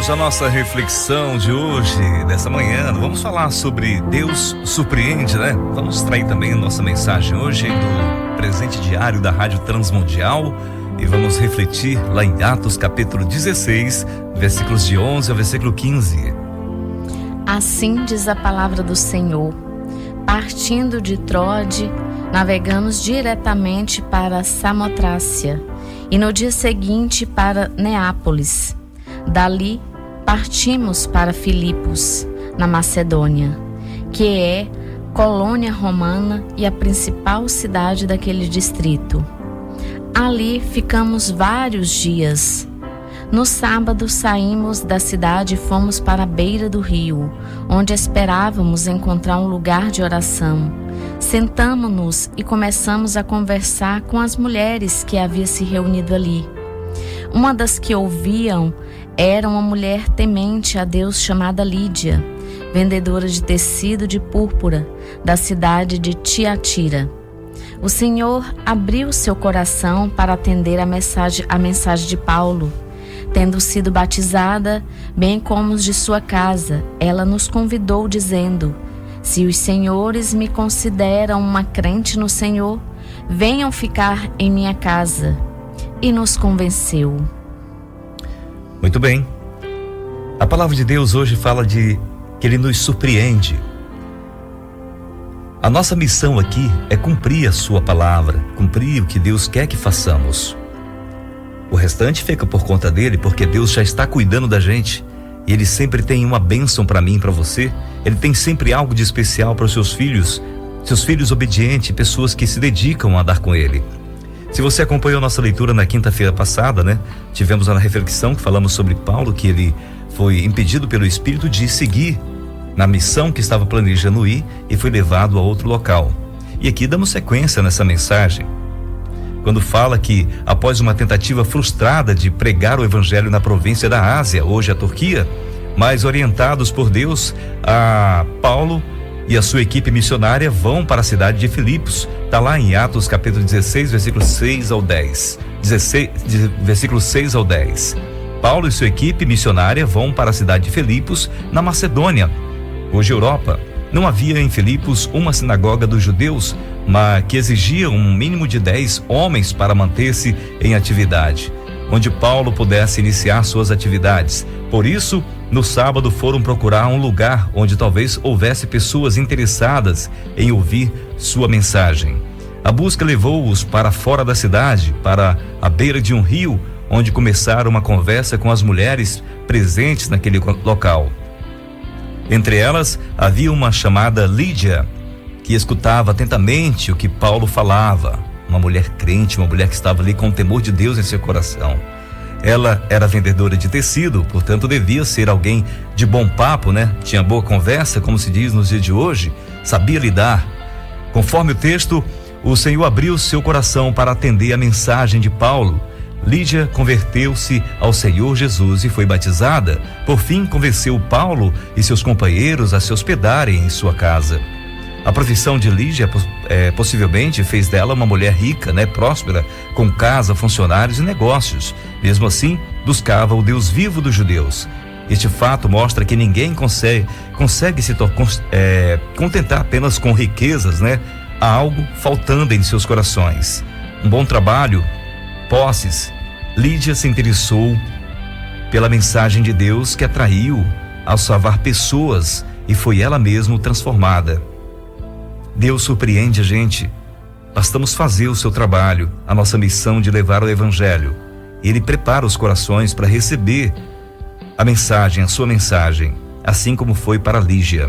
Vamos à nossa reflexão de hoje, dessa manhã. Vamos falar sobre Deus surpreende, né? Vamos extrair também a nossa mensagem hoje do presente diário da Rádio Transmundial e vamos refletir lá em Atos capítulo 16, versículos de 11 ao versículo 15. Assim diz a palavra do Senhor. Partindo de Trode, navegamos diretamente para Samotrácia e no dia seguinte para Neápolis. Dali partimos para Filipos, na Macedônia, que é colônia romana e a principal cidade daquele distrito. Ali ficamos vários dias. No sábado saímos da cidade e fomos para a beira do rio, onde esperávamos encontrar um lugar de oração. Sentamo-nos e começamos a conversar com as mulheres que haviam se reunido ali. Uma das que ouviam era uma mulher temente a Deus chamada Lídia, vendedora de tecido de púrpura da cidade de Tiatira. O Senhor abriu seu coração para atender a mensagem de Paulo. Tendo sido batizada, bem como os de sua casa, ela nos convidou dizendo: se os senhores me consideram uma crente no Senhor, venham ficar em minha casa. E nos convenceu. Muito bem. A palavra de Deus hoje fala de que Ele nos surpreende. A nossa missão aqui é cumprir a sua palavra, cumprir o que Deus quer que façamos. O restante fica por conta dele, porque Deus já está cuidando da gente. E Ele sempre tem uma bênção para mim e para você. Ele tem sempre algo de especial para os seus filhos obedientes, pessoas que se dedicam a andar com Ele. Se você acompanhou nossa leitura na quinta-feira passada, né? Tivemos uma reflexão que falamos sobre Paulo, que ele foi impedido pelo Espírito de seguir na missão que estava planejando ir e foi levado a outro local. E aqui damos sequência nessa mensagem, quando fala que após uma tentativa frustrada de pregar o evangelho na província da Ásia, hoje a Turquia, mas orientados por Deus, a Paulo e a sua equipe missionária vão para a cidade de Filipos. Está lá em Atos capítulo 16, versículos 6 ao 10. Versículos 6 ao 10. Paulo e sua equipe missionária vão para a cidade de Filipos, na Macedônia, hoje Europa. Não havia em Filipos uma sinagoga dos judeus, mas que exigia um mínimo de 10 homens para manter-se em atividade, onde Paulo pudesse iniciar suas atividades. Por isso, no sábado foram procurar um lugar onde talvez houvesse pessoas interessadas em ouvir sua mensagem. A busca levou-os para fora da cidade, para a beira de um rio, onde começaram uma conversa com as mulheres presentes naquele local. Entre elas, havia uma chamada Lídia, que escutava atentamente o que Paulo falava. Uma mulher crente, uma mulher que estava ali com o temor de Deus em seu coração. Ela era vendedora de tecido, portanto devia ser alguém de bom papo, né? Tinha boa conversa, como se diz nos dias de hoje, sabia lidar. Conforme o texto, o Senhor abriu seu coração para atender a mensagem de Paulo. Lídia converteu-se ao Senhor Jesus e foi batizada. Por fim, convenceu Paulo e seus companheiros a se hospedarem em sua casa. A profissão de Lídia possivelmente fez dela uma mulher rica, né, próspera, com casa, funcionários e negócios. Mesmo assim, buscava o Deus vivo dos judeus. Este fato mostra que ninguém consegue se contentar apenas com riquezas, né? Há algo faltando em seus corações. Um bom trabalho, posses. Lídia se interessou pela mensagem de Deus que atraiu ao salvar pessoas e foi ela mesma transformada. Deus surpreende a gente. Bastamos fazer o seu trabalho, a nossa missão de levar o evangelho. Ele prepara os corações para receber a mensagem, a sua mensagem, assim como foi para Lígia.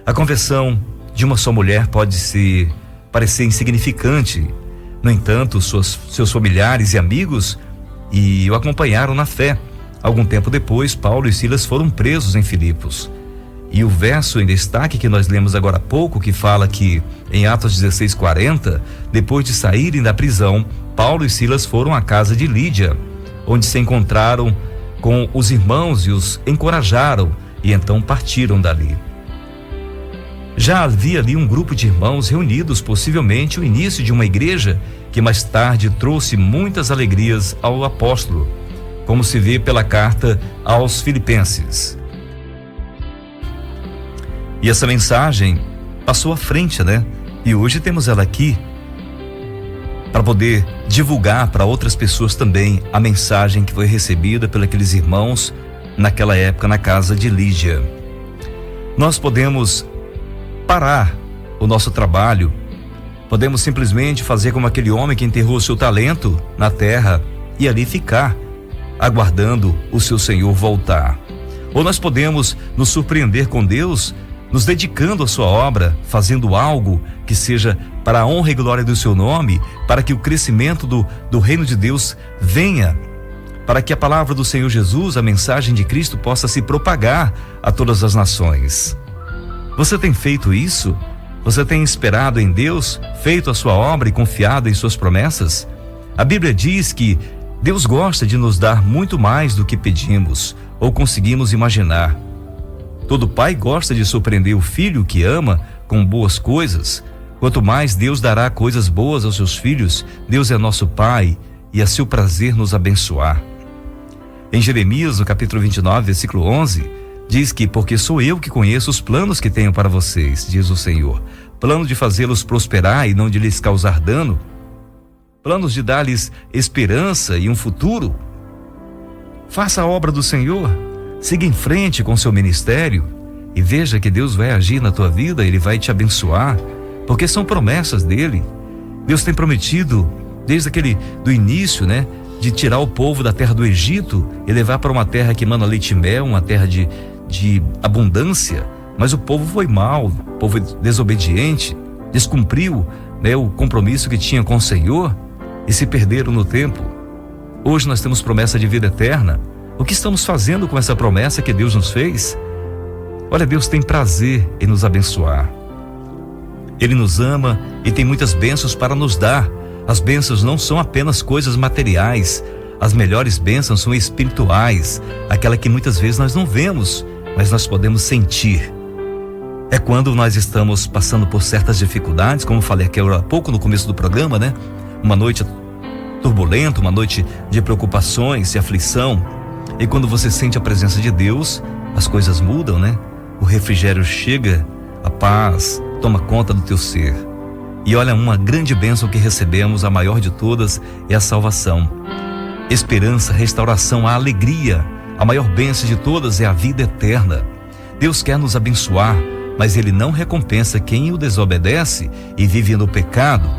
A conversão de uma só mulher pode parecer insignificante. No entanto, seus familiares e amigos o acompanharam na fé. Algum tempo depois, Paulo e Silas foram presos em Filipos. E o verso em destaque que nós lemos agora há pouco, que fala que em Atos 16:40, depois de saírem da prisão, Paulo e Silas foram à casa de Lídia, onde se encontraram com os irmãos e os encorajaram, e então partiram dali. Já havia ali um grupo de irmãos reunidos, possivelmente o início de uma igreja que mais tarde trouxe muitas alegrias ao apóstolo. como se vê pela carta aos Filipenses. E essa mensagem passou à frente, né? E hoje temos ela aqui para poder divulgar para outras pessoas também a mensagem que foi recebida por aqueles irmãos naquela época na casa de Lídia. Nós podemos parar o nosso trabalho, podemos simplesmente fazer como aquele homem que enterrou o seu talento na terra e ali ficar, aguardando o seu Senhor voltar. Ou nós podemos nos surpreender com Deus, nos dedicando à sua obra, fazendo algo que seja para a honra e glória do seu nome, para que o crescimento do reino de Deus venha, para que a palavra do Senhor Jesus, a mensagem de Cristo, possa se propagar a todas as nações. Você tem feito isso? Você tem esperado em Deus, feito a sua obra e confiado em suas promessas? A Bíblia diz que Deus gosta de nos dar muito mais do que pedimos ou conseguimos imaginar. Todo pai gosta de surpreender o filho que ama com boas coisas. Quanto mais Deus dará coisas boas aos seus filhos, Deus é nosso Pai e é seu prazer nos abençoar. Em Jeremias, no capítulo 29, versículo 11, diz que: porque sou eu que conheço os planos que tenho para vocês, diz o Senhor, plano de fazê-los prosperar e não de lhes causar dano, planos de dar-lhes esperança e um futuro. Faça a obra do Senhor, siga em frente com seu ministério e veja que Deus vai agir na tua vida, Ele vai te abençoar, porque são promessas dele. Deus tem prometido desde do início, né, de tirar o povo da terra do Egito e levar para uma terra que emana leite e mel, uma terra de abundância. Mas o povo foi mau, o povo desobediente, descumpriu, né, o compromisso que tinha com o Senhor e se perderam no tempo. Hoje nós temos promessa de vida eterna. O que estamos fazendo com essa promessa que Deus nos fez? Olha, Deus tem prazer em nos abençoar. Ele nos ama e tem muitas bênçãos para nos dar. As bênçãos não são apenas coisas materiais. As melhores bênçãos são espirituais, aquela que muitas vezes nós não vemos, mas nós podemos sentir. É quando nós estamos passando por certas dificuldades, como falei aqui há pouco no começo do programa, né? Uma noite turbulenta, uma noite de preocupações e aflição. E quando você sente a presença de Deus, as coisas mudam, né? O refrigério chega, a paz toma conta do teu ser. E olha, uma grande bênção que recebemos, a maior de todas, é a salvação. Esperança, restauração, a alegria. A maior bênção de todas é a vida eterna. Deus quer nos abençoar, mas Ele não recompensa quem o desobedece e vive no pecado.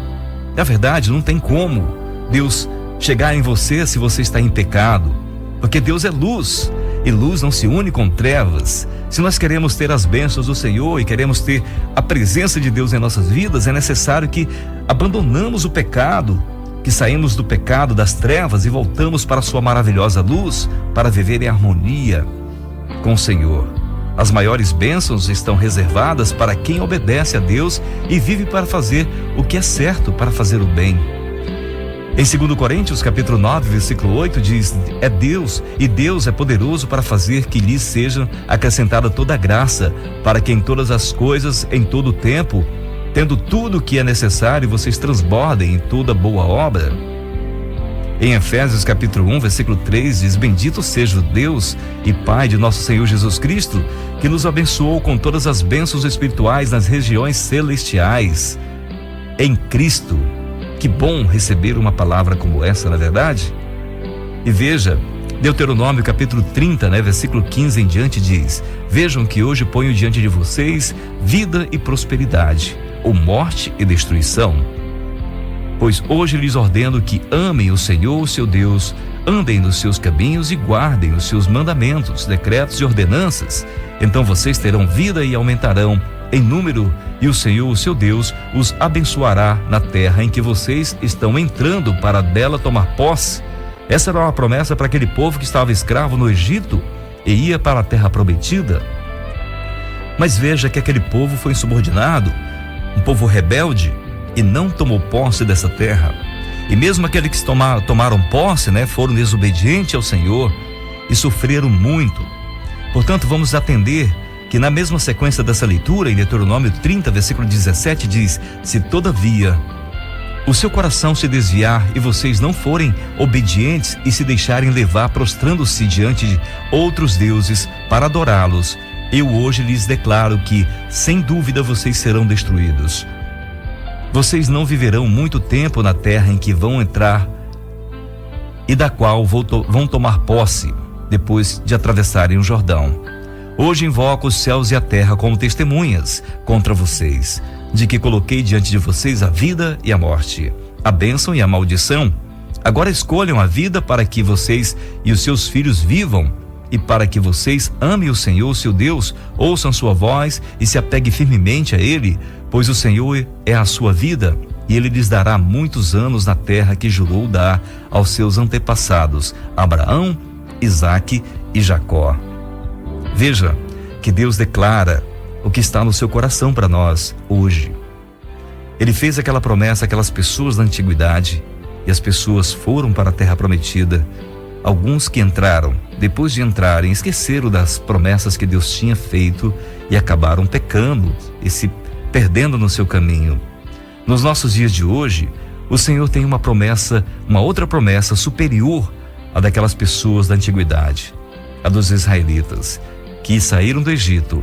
Na verdade, não tem como Deus chegar em você se você está em pecado, porque Deus é luz, e luz não se une com trevas. Se nós queremos ter as bênçãos do Senhor e queremos ter a presença de Deus em nossas vidas, é necessário que abandonamos o pecado, que saímos do pecado, das trevas e voltamos para a sua maravilhosa luz, para viver em harmonia com o Senhor. As maiores bênçãos estão reservadas para quem obedece a Deus e vive para fazer o que é certo, para fazer o bem. Em 2 Coríntios, capítulo 9, versículo 8, diz: é Deus, e Deus é poderoso para fazer que lhes seja acrescentada toda a graça, para que em todas as coisas, em todo o tempo, tendo tudo o que é necessário, vocês transbordem em toda boa obra. Em Efésios, capítulo 1, versículo 3, diz: bendito seja o Deus e Pai de nosso Senhor Jesus Cristo, que nos abençoou com todas as bênçãos espirituais nas regiões celestiais, em Cristo. Que bom receber uma palavra como essa, na verdade? E veja, Deuteronômio capítulo 30, né, versículo 15 em diante diz: vejam que hoje ponho diante de vocês vida e prosperidade, ou morte e destruição. Pois hoje lhes ordeno que amem o Senhor, seu Deus, andem nos seus caminhos e guardem os seus mandamentos, decretos e ordenanças. Então vocês terão vida e aumentarão em número, e o Senhor, o seu Deus, os abençoará na terra em que vocês estão entrando para dela tomar posse. Essa era uma promessa para aquele povo que estava escravo no Egito e ia para a terra prometida. Mas veja que aquele povo foi insubordinado, um povo rebelde, e não tomou posse dessa terra. E mesmo aqueles que tomaram posse, né, foram desobedientes ao Senhor e sofreram muito. Portanto, vamos atender que na mesma sequência dessa leitura, em Deuteronômio 30, versículo 17, diz: se todavia o seu coração se desviar e vocês não forem obedientes e se deixarem levar prostrando-se diante de outros deuses para adorá-los, eu hoje lhes declaro que, sem dúvida, vocês serão destruídos. Vocês não viverão muito tempo na terra em que vão entrar e da qual vão tomar posse depois de atravessarem o Jordão. Hoje invoco os céus e a terra como testemunhas contra vocês, de que coloquei diante de vocês a vida e a morte, a bênção e a maldição. Agora escolham a vida para que vocês e os seus filhos vivam, e para que vocês amem o Senhor, seu Deus, ouçam sua voz e se apeguem firmemente a Ele, pois o Senhor é a sua vida, e Ele lhes dará muitos anos na terra que jurou dar aos seus antepassados, Abraão, Isaque e Jacó. Veja que Deus declara o que está no seu coração para nós hoje. Ele fez aquela promessa àquelas pessoas da antiguidade, e as pessoas foram para a terra prometida. Alguns que entraram, depois de entrarem, esqueceram das promessas que Deus tinha feito e acabaram pecando e se perdendo no seu caminho. Nos nossos dias de hoje, o Senhor tem uma promessa, uma outra promessa superior à daquelas pessoas da antiguidade, a dos israelitas, que saíram do Egito.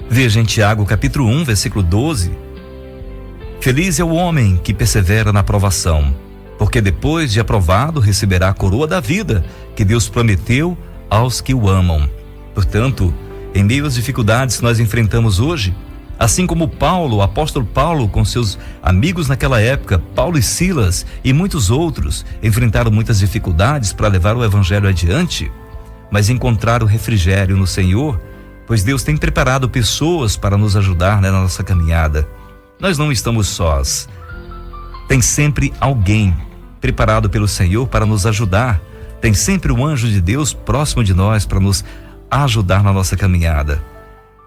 Veja em Tiago capítulo 1, versículo 12, feliz é o homem que persevera na provação, porque depois de aprovado receberá a coroa da vida que Deus prometeu aos que o amam. Portanto, em meio às dificuldades que nós enfrentamos hoje, assim como Paulo, o apóstolo Paulo com seus amigos naquela época, Paulo e Silas e muitos outros, enfrentaram muitas dificuldades para levar o evangelho adiante, mas encontraram refrigério no Senhor, pois Deus tem preparado pessoas para nos ajudar na nossa caminhada. Nós não estamos sós. Tem sempre alguém preparado pelo Senhor para nos ajudar. Tem sempre um anjo de Deus próximo de nós para nos ajudar na nossa caminhada.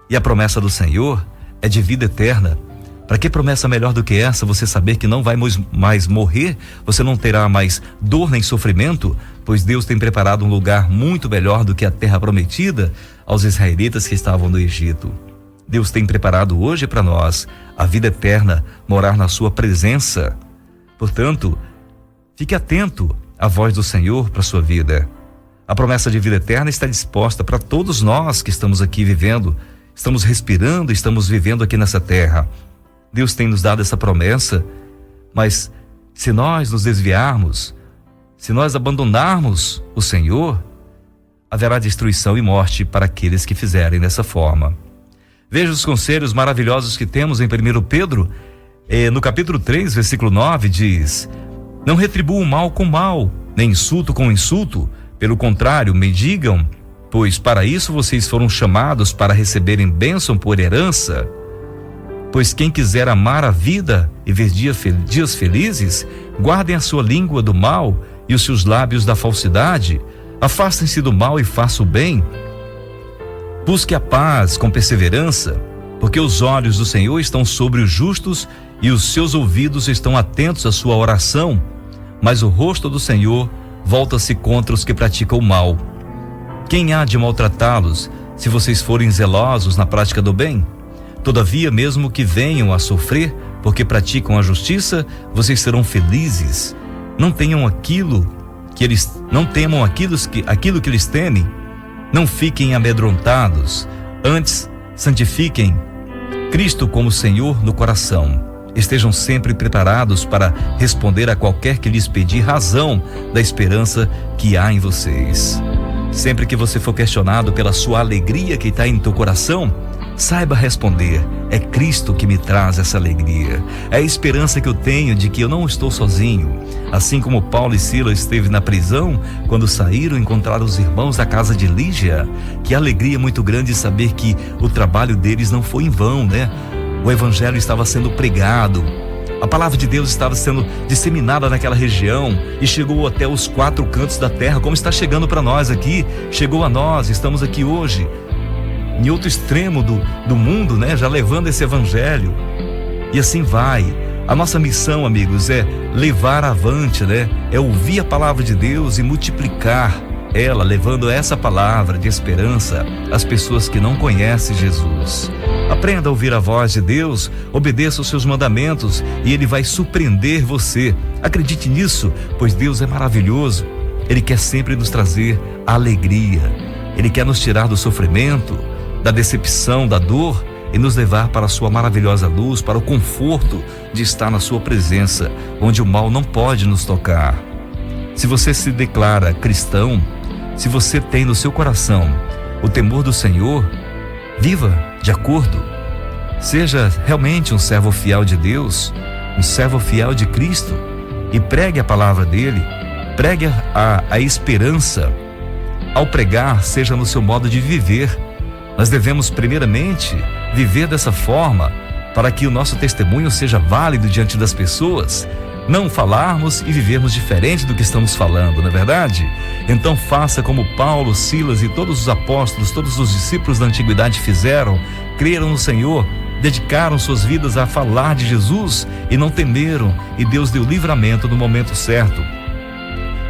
E a promessa do Senhor é de vida eterna. Para que promessa melhor do que essa? Você saber que não vai mais morrer, você não terá mais dor nem sofrimento, pois Deus tem preparado um lugar muito melhor do que a terra prometida aos israelitas que estavam no Egito. Deus tem preparado hoje para nós a vida eterna, morar na sua presença. Portanto, fique atento à voz do Senhor para a sua vida. A promessa de vida eterna está disposta para todos nós que estamos aqui vivendo, estamos respirando, estamos vivendo aqui nessa terra. Deus tem nos dado essa promessa, mas se nós nos desviarmos, se nós abandonarmos o Senhor, haverá destruição e morte para aqueles que fizerem dessa forma. Veja os conselhos maravilhosos que temos em 1 Pedro, no capítulo 3, versículo 9, diz: não retribuam mal com mal, nem insulto com insulto, pelo contrário, mendigam, pois para isso vocês foram chamados, para receberem bênção por herança. Pois quem quiser amar a vida e ver dias felizes, guardem a sua língua do mal e os seus lábios da falsidade, afastem-se do mal e façam o bem. Busque a paz com perseverança, porque os olhos do Senhor estão sobre os justos e os seus ouvidos estão atentos à sua oração, mas o rosto do Senhor volta-se contra os que praticam o mal. Quem há de maltratá-los, se vocês forem zelosos na prática do bem? Todavia, mesmo que venham a sofrer, porque praticam a justiça, vocês serão felizes. Não temam aquilo que eles temem. Não fiquem amedrontados, antes santifiquem Cristo como Senhor no coração. Estejam sempre preparados para responder a qualquer que lhes pedir razão da esperança que há em vocês. Sempre que você for questionado pela sua alegria que está em teu coração, saiba responder: é Cristo que me traz essa alegria. É a esperança que eu tenho de que eu não estou sozinho. Assim como Paulo e Silas esteve na prisão, quando saíram, encontraram os irmãos da casa de Lígia. Que alegria muito grande saber que o trabalho deles não foi em vão, né? O evangelho estava sendo pregado, a palavra de Deus estava sendo disseminada naquela região e chegou até os 4 cantos da terra, como está chegando para nós aqui. Chegou a nós, estamos aqui hoje em outro extremo do mundo, né? Já levando esse evangelho. E assim vai. A nossa missão, amigos, é levar avante, né? É ouvir a palavra de Deus e multiplicar ela, levando essa palavra de esperança às pessoas que não conhecem Jesus. Aprenda a ouvir a voz de Deus, obedeça os seus mandamentos e Ele vai surpreender você. Acredite nisso, pois Deus é maravilhoso. Ele quer sempre nos trazer alegria. Ele quer nos tirar do sofrimento, da decepção, da dor e nos levar para a sua maravilhosa luz, para o conforto de estar na sua presença, onde o mal não pode nos tocar. Se você se declara cristão, se você tem no seu coração o temor do Senhor, viva de acordo. Seja realmente um servo fiel de Deus, um servo fiel de Cristo e pregue a palavra dele, pregue a esperança. Ao pregar, seja no seu modo de viver. Nós devemos primeiramente viver dessa forma para que o nosso testemunho seja válido diante das pessoas. Não falarmos e vivermos diferente do que estamos falando, não é verdade? Então faça como Paulo, Silas e todos os apóstolos, todos os discípulos da antiguidade fizeram, creram no Senhor, dedicaram suas vidas a falar de Jesus e não temeram, e Deus deu livramento no momento certo.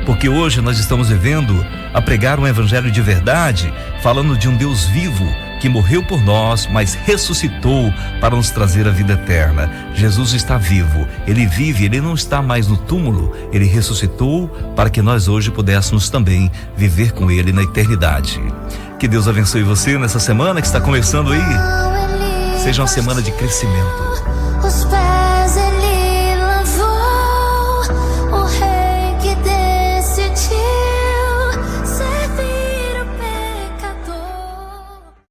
Porque hoje nós estamos vivendo a pregar um evangelho de verdade, falando de um Deus vivo que morreu por nós, mas ressuscitou para nos trazer a vida eterna. Jesus está vivo, Ele vive, Ele não está mais no túmulo, Ele ressuscitou para que nós hoje pudéssemos também viver com Ele na eternidade. Que Deus abençoe você nessa semana que está começando aí. Seja uma semana de crescimento.